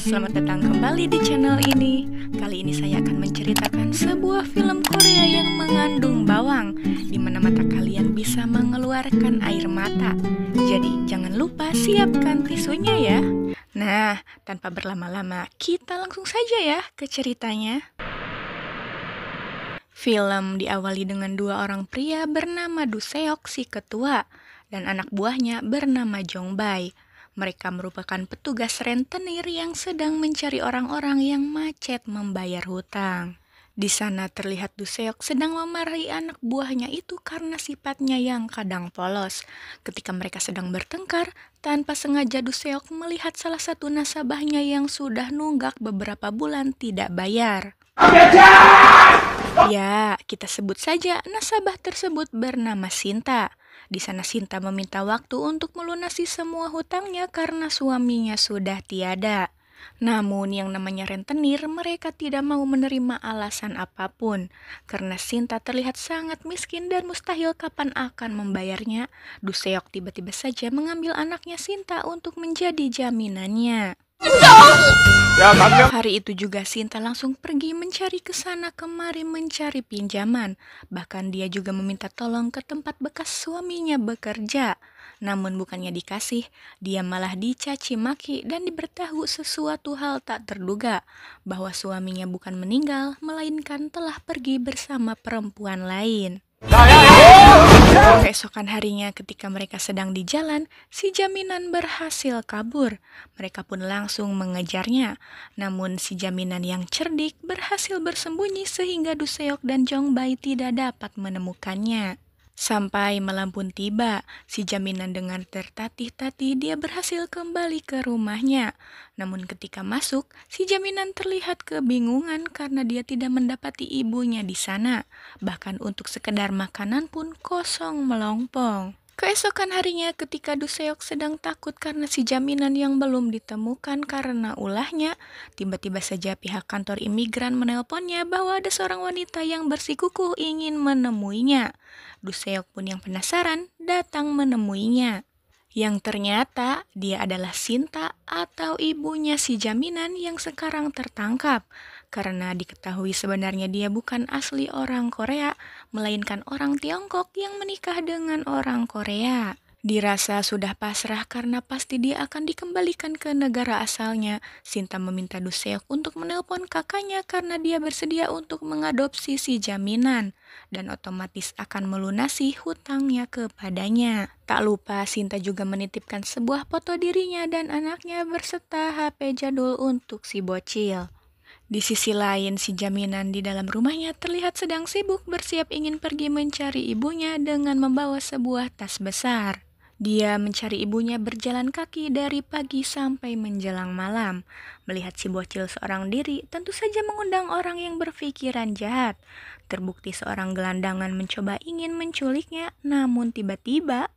selamat datang kembali di channel ini. Kali ini saya akan menceritakan sebuah film Korea yang mengandung bawang, di mana mata kalian bisa mengeluarkan air mata. Jadi jangan lupa siapkan tisunya ya. Nah, tanpa berlama-lama, kita langsung saja ya ke ceritanya. Film diawali dengan dua orang pria bernama Do Seok si ketua dan anak buahnya bernama Jong Bae. Mereka merupakan petugas rentenir yang sedang mencari orang-orang yang macet membayar hutang. Di sana terlihat Do Seok sedang memarahi anak buahnya itu karena sifatnya yang kadang polos. Ketika mereka sedang bertengkar, tanpa sengaja Do Seok melihat salah satu nasabahnya yang sudah nunggak beberapa bulan tidak bayar. Ya, kita sebut saja nasabah tersebut bernama Sinta. Di sana Sinta meminta waktu untuk melunasi semua hutangnya karena suaminya sudah tiada. Namun yang namanya rentenir, mereka tidak mau menerima alasan apapun. Karena Sinta terlihat sangat miskin dan mustahil kapan akan membayarnya, Do Seok tiba-tiba saja mengambil anaknya Sinta untuk menjadi jaminannya. Hari itu juga Sinta langsung pergi mencari ke sana kemari mencari pinjaman. Bahkan dia juga meminta tolong ke tempat bekas suaminya bekerja. Namun bukannya dikasih, dia malah dicaci maki dan diberitahu sesuatu hal tak terduga. Bahwa suaminya bukan meninggal, melainkan telah pergi bersama perempuan lain. Keesokan harinya ketika mereka sedang di jalan, si jaminan berhasil kabur. Mereka pun langsung mengejarnya. Namun si jaminan yang cerdik berhasil bersembunyi sehingga Do Seok dan Jong Bae tidak dapat menemukannya. Sampai malam pun tiba, si jaminan dengan tertatih-tatih dia berhasil kembali ke rumahnya. Namun ketika masuk, si jaminan terlihat kebingungan karena dia tidak mendapati ibunya di sana. Bahkan untuk sekedar makanan pun kosong melompong. Keesokan harinya ketika Do Seok sedang takut karena si jaminan yang belum ditemukan karena ulahnya, tiba-tiba saja pihak kantor imigran menelponnya bahwa ada seorang wanita yang bersikukuh ingin menemuinya. Do Seok pun yang penasaran datang menemuinya. Yang ternyata dia adalah Sinta atau ibunya si jaminan yang sekarang tertangkap. Karena diketahui sebenarnya dia bukan asli orang Korea, melainkan orang Tiongkok yang menikah dengan orang Korea. Dirasa sudah pasrah karena pasti dia akan dikembalikan ke negara asalnya, Sinta meminta Do Seok untuk menelpon kakaknya karena dia bersedia untuk mengadopsi si jaminan dan otomatis akan melunasi hutangnya kepadanya. Tak lupa Sinta juga menitipkan sebuah foto dirinya dan anaknya berserta HP jadul untuk si bocil. Di sisi lain, si jaminan di dalam rumahnya terlihat sedang sibuk bersiap ingin pergi mencari ibunya dengan membawa sebuah tas besar. Dia mencari ibunya berjalan kaki dari pagi sampai menjelang malam. Melihat si bocil seorang diri, tentu saja mengundang orang yang berpikiran jahat. Terbukti seorang gelandangan mencoba ingin menculiknya, namun tiba-tiba...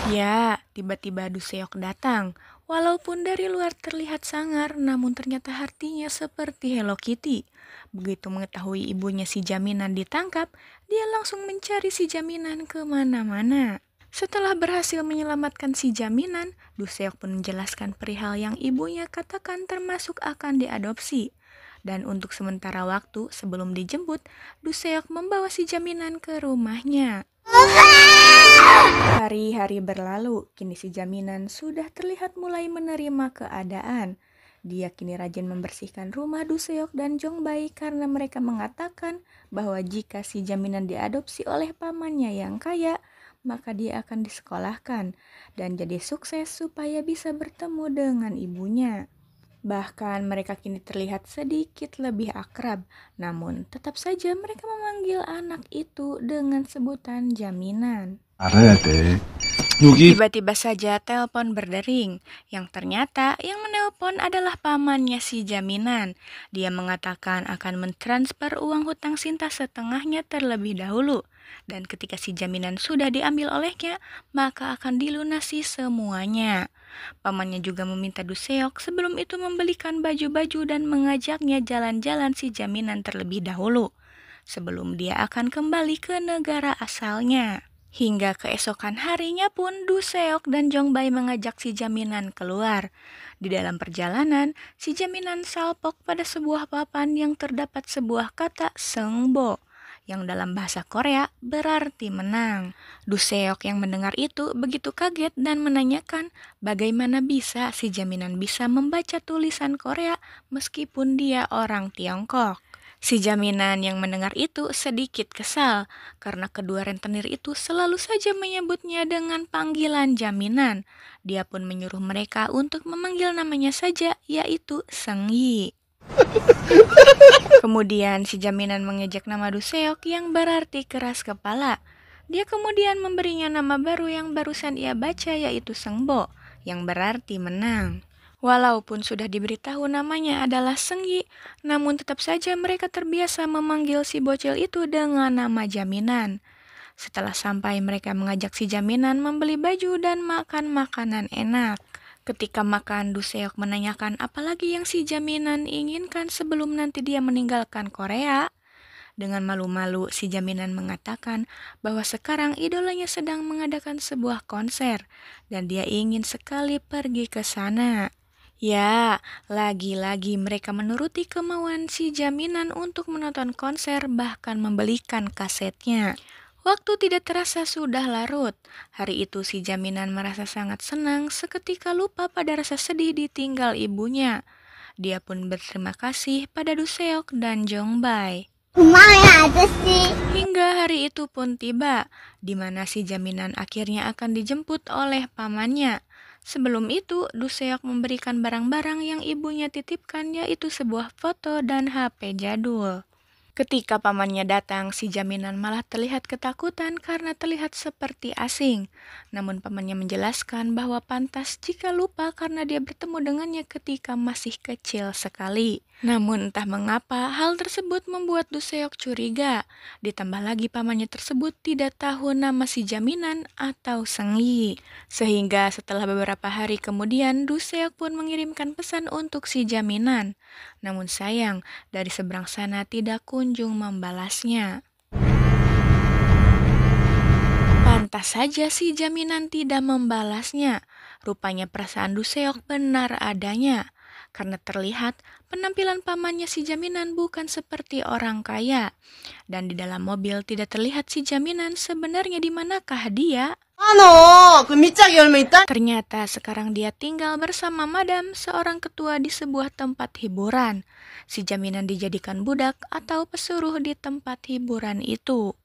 Ya, tiba-tiba Do Seok datang. Walaupun dari luar terlihat sangar, namun ternyata hatinya seperti Hello Kitty. Begitu mengetahui ibunya si jaminan ditangkap, dia langsung mencari si jaminan kemana-mana. Setelah berhasil menyelamatkan si jaminan, Do Seok pun menjelaskan perihal yang ibunya katakan termasuk akan diadopsi. Dan untuk sementara waktu sebelum dijemput, Do Seok membawa si jaminan ke rumahnya. Hari-hari berlalu, kini si jaminan sudah terlihat mulai menerima keadaan. Dia kini rajin membersihkan rumah Do Seok dan Jong Bae karena mereka mengatakan bahwa jika si jaminan diadopsi oleh pamannya yang kaya, maka dia akan disekolahkan dan jadi sukses supaya bisa bertemu dengan ibunya. Bahkan mereka kini terlihat sedikit lebih akrab, namun tetap saja mereka memanggil anak itu dengan sebutan jaminan. Tiba-tiba saja telepon berdering, yang ternyata yang menelpon adalah pamannya si jaminan. Dia mengatakan akan mentransfer uang hutang Sinta setengahnya terlebih dahulu. Dan ketika si jaminan sudah diambil olehnya, maka akan dilunasi semuanya. Pamannya juga meminta Do Seok sebelum itu membelikan baju-baju dan mengajaknya jalan-jalan si jaminan terlebih dahulu, sebelum dia akan kembali ke negara asalnya. Hingga keesokan harinya pun Du Seok dan Jong Bai mengajak si Jaminan keluar. Di dalam perjalanan, si Jaminan salpok pada sebuah papan yang terdapat sebuah kata Seungbo, yang dalam bahasa Korea berarti menang. Du Seok yang mendengar itu begitu kaget dan menanyakan bagaimana bisa si Jaminan bisa membaca tulisan Korea meskipun dia orang Tiongkok. Si Jaminan yang mendengar itu sedikit kesal karena kedua rentenir itu selalu saja menyebutnya dengan panggilan Jaminan. Dia pun menyuruh mereka untuk memanggil namanya saja, yaitu Seung Yi. Kemudian si Jaminan mengejek nama Du Seok yang berarti keras kepala. Dia kemudian memberinya nama baru yang barusan ia baca, yaitu Seungbo, yang berarti menang. Walaupun sudah diberitahu namanya adalah Seung Yi, namun tetap saja mereka terbiasa memanggil si bocil itu dengan nama Jaminan. Setelah sampai, mereka mengajak si Jaminan membeli baju dan makan makanan enak. Ketika makan, Du Seok menanyakan apalagi yang si Jaminan inginkan sebelum nanti dia meninggalkan Korea. Dengan malu-malu, si Jaminan mengatakan bahwa sekarang idolanya sedang mengadakan sebuah konser dan dia ingin sekali pergi ke sana. Ya, lagi-lagi mereka menuruti kemauan si Jaminan untuk menonton konser, bahkan membelikan kasetnya. Waktu tidak terasa sudah larut. Hari itu si Jaminan merasa sangat senang, seketika lupa pada rasa sedih ditinggal ibunya. Dia pun berterima kasih pada Du Seok dan Jong Bai. Hingga hari itu pun tiba, di mana si Jaminan akhirnya akan dijemput oleh pamannya. Sebelum itu, Du Seok memberikan barang-barang yang ibunya titipkan, yaitu sebuah foto dan HP jadul. Ketika pamannya datang, si Jaminan malah terlihat ketakutan karena terlihat seperti asing. Namun pamannya menjelaskan bahwa pantas jika lupa karena dia bertemu dengannya ketika masih kecil sekali. Namun entah mengapa hal tersebut membuat Du Seok curiga. Ditambah lagi pamannya tersebut tidak tahu nama si Jaminan atau Seung Yi. Sehingga setelah beberapa hari kemudian Du Seok pun mengirimkan pesan untuk si Jaminan. Namun sayang, dari seberang sana tidak kunjung membalasnya. Pantas saja si Jaminan tidak membalasnya. Rupanya perasaan Du Seok benar adanya. Karena terlihat penampilan pamannya si Jaminan bukan seperti orang kaya. Dan di dalam mobil tidak terlihat si Jaminan sebenarnya di manakah dia. Ternyata sekarang dia tinggal bersama Madam, seorang ketua di sebuah tempat hiburan. Si Jaminan dijadikan budak atau pesuruh di tempat hiburan itu.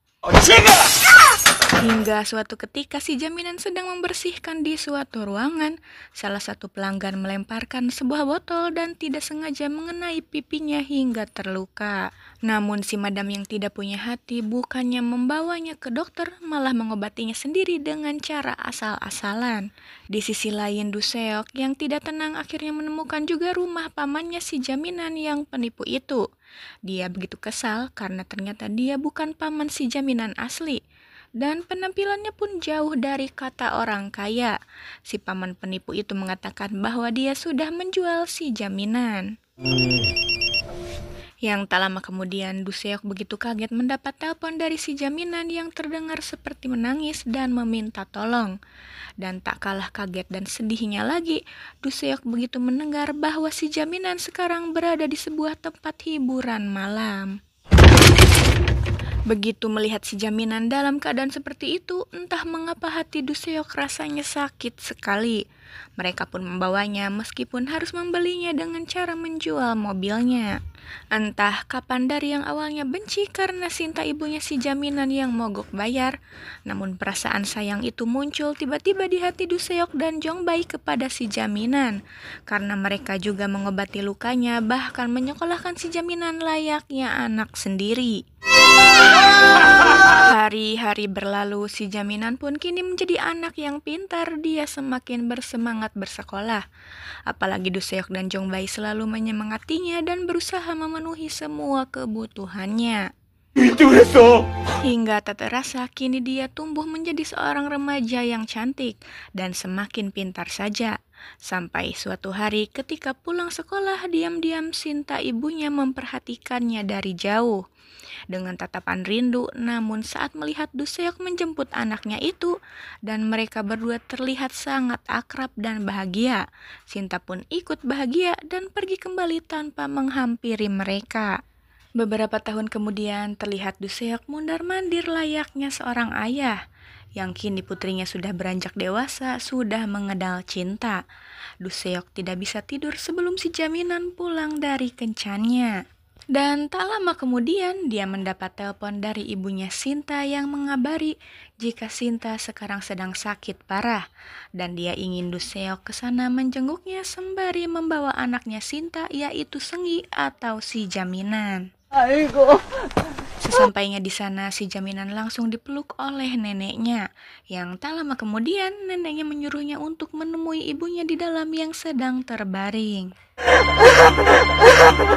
Hingga suatu ketika si Jaminan sedang membersihkan di suatu ruangan, salah satu pelanggan melemparkan sebuah botol dan tidak sengaja mengenai pipinya hingga terluka. Namun si madam yang tidak punya hati bukannya membawanya ke dokter, malah mengobatinya sendiri dengan cara asal-asalan. Di sisi lain, Du Seok yang tidak tenang akhirnya menemukan juga rumah pamannya si Jaminan yang penipu itu. Dia begitu kesal karena ternyata dia bukan paman si Jaminan asli. Dan penampilannya pun jauh dari kata orang kaya. Si paman penipu itu mengatakan bahwa dia sudah menjual si Jaminan. Yang tak lama kemudian, Du Seok begitu kaget mendapat telepon dari si Jaminan yang terdengar seperti menangis dan meminta tolong. Dan tak kalah kaget dan sedihnya lagi, Du Seok begitu mendengar bahwa si Jaminan sekarang berada di sebuah tempat hiburan malam. Begitu melihat si Jaminan dalam keadaan seperti itu, entah mengapa hati Du Seok rasanya sakit sekali. Mereka pun membawanya meskipun harus membelinya dengan cara menjual mobilnya. Entah kapan dari yang awalnya benci karena cinta ibunya si Jaminan yang mogok bayar, namun perasaan sayang itu muncul tiba-tiba di hati Du Seok dan Jong Bai kepada si Jaminan. Karena mereka juga mengobati lukanya, bahkan menyekolahkan si Jaminan layaknya anak sendiri. Hari-hari berlalu, si Jaminan pun kini menjadi anak yang pintar. Dia semakin bersemangat bersekolah. Apalagi Du Seok dan Jong Bai selalu menyemangatinya dan berusaha memenuhi semua kebutuhannya. Hingga tak terasa kini dia tumbuh menjadi seorang remaja yang cantik dan semakin pintar saja. Sampai suatu hari ketika pulang sekolah, diam-diam Sinta ibunya memperhatikannya dari jauh dengan tatapan rindu. Namun saat melihat Duseok menjemput anaknya itu dan mereka berdua terlihat sangat akrab dan bahagia, Sinta pun ikut bahagia dan pergi kembali tanpa menghampiri mereka. Beberapa tahun kemudian terlihat Duseok mondar-mandir layaknya seorang ayah. Yang kini putrinya sudah beranjak dewasa, sudah mengenal cinta. Duseok tidak bisa tidur sebelum si jaminan pulang dari kencannya. Dan tak lama kemudian dia mendapat telepon dari ibunya Sinta yang mengabari jika Sinta sekarang sedang sakit parah dan dia ingin Duseok ke sana menjenguknya sembari membawa anaknya Sinta, yaitu Sengi atau si jaminan. 아이고, Sesampainya di sana, si jaminan langsung dipeluk oleh neneknya. Yang tak lama kemudian, neneknya menyuruhnya untuk menemui ibunya di dalam yang sedang terbaring.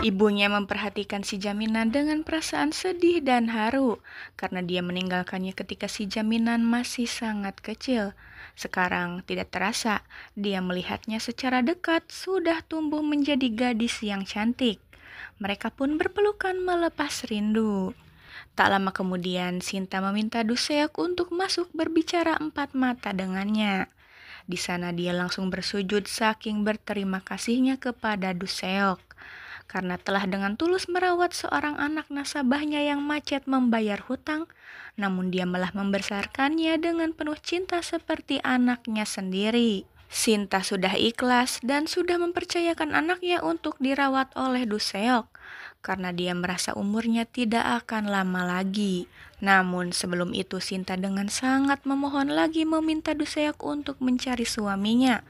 Ibunya memperhatikan si jaminan dengan perasaan sedih dan haru karena dia meninggalkannya ketika si jaminan masih sangat kecil. Sekarang tidak terasa, dia melihatnya secara dekat sudah tumbuh menjadi gadis yang cantik. Mereka pun berpelukan melepas rindu. Tak lama kemudian, Sinta meminta Duseok untuk masuk berbicara empat mata dengannya. Di sana dia langsung bersujud saking berterima kasihnya kepada Duseok karena telah dengan tulus merawat seorang anak nasabahnya yang macet membayar hutang, namun dia malah membesarkannya dengan penuh cinta seperti anaknya sendiri. Sinta sudah ikhlas dan sudah mempercayakan anaknya untuk dirawat oleh Duseok karena dia merasa umurnya tidak akan lama lagi. Namun sebelum itu Sinta dengan sangat memohon lagi meminta Duseok untuk mencari suaminya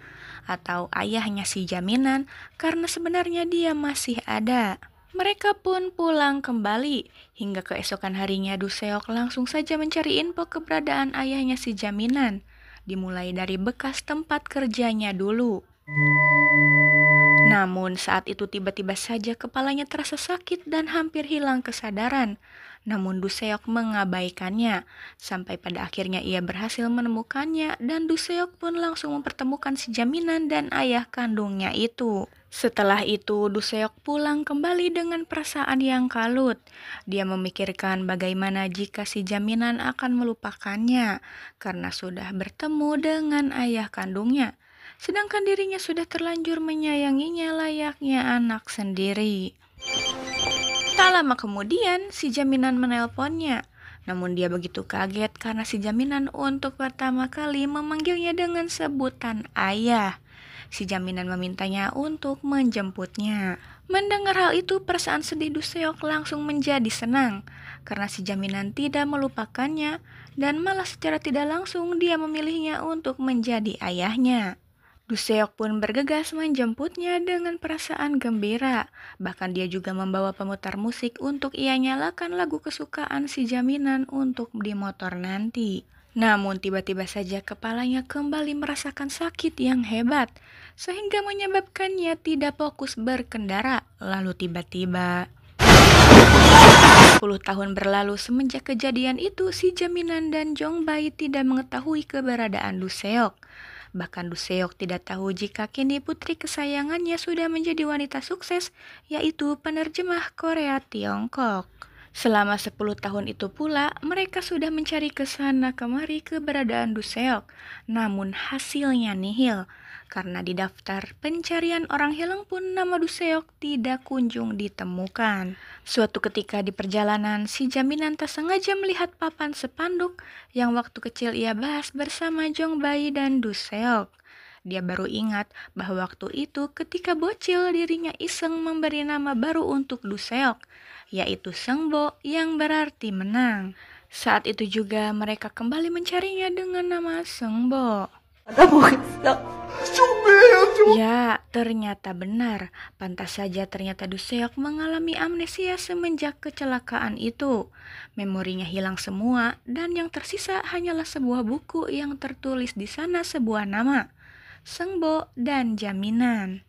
atau ayahnya si jaminan karena sebenarnya dia masih ada. Mereka pun pulang kembali. Hingga keesokan harinya Duseok langsung saja mencari info keberadaan ayahnya si jaminan. Dimulai dari bekas tempat kerjanya dulu. Namun saat itu tiba-tiba saja kepalanya terasa sakit dan hampir hilang kesadaran. Namun Duseok mengabaikannya, sampai pada akhirnya ia berhasil menemukannya dan Duseok pun langsung mempertemukan si jaminan dan ayah kandungnya itu. Setelah itu Duseok pulang kembali dengan perasaan yang kalut. Dia memikirkan bagaimana jika si jaminan akan melupakannya karena sudah bertemu dengan ayah kandungnya. Sedangkan dirinya sudah terlanjur menyayanginya layaknya anak sendiri. Tak lama kemudian, si jaminan menelponnya. Namun dia begitu kaget karena si jaminan untuk pertama kali memanggilnya dengan sebutan ayah. Si jaminan memintanya untuk menjemputnya. Mendengar hal itu, perasaan sedih Duseok langsung menjadi senang karena si jaminan tidak melupakannya dan malah secara tidak langsung dia memilihnya untuk menjadi ayahnya. Duseok pun bergegas menjemputnya dengan perasaan gembira. Bahkan dia juga membawa pemutar musik untuk ia nyalakan lagu kesukaan si jaminan untuk di motor nanti. Namun tiba-tiba saja kepalanya kembali merasakan sakit yang hebat, sehingga menyebabkannya tidak fokus berkendara. Lalu tiba-tiba 10 tahun berlalu semenjak kejadian itu, si jaminan dan Jongbai tidak mengetahui keberadaan Duseok. Bahkan Duseok tidak tahu jika kini putri kesayangannya sudah menjadi wanita sukses, yaitu penerjemah Korea Tiongkok. Selama 10 tahun itu pula, mereka sudah mencari ke sana kemari keberadaan Duseok, namun hasilnya nihil. Karena di daftar pencarian orang hilang pun nama Duseok tidak kunjung ditemukan. Suatu ketika di perjalanan, si jaminan tak sengaja melihat papan spanduk yang waktu kecil ia bahas bersama Jongbai dan Duseok. Dia baru ingat bahwa waktu itu ketika bocil dirinya iseng memberi nama baru untuk Duseok, yaitu Sengbo yang berarti menang. Saat itu juga mereka kembali mencarinya dengan nama Sengbo. Ya, ternyata benar. Pantas saja ternyata Duseok mengalami amnesia semenjak kecelakaan itu. Memorinya hilang semua dan yang tersisa hanyalah sebuah buku yang tertulis di sana sebuah nama, Sengbo dan Jaminan.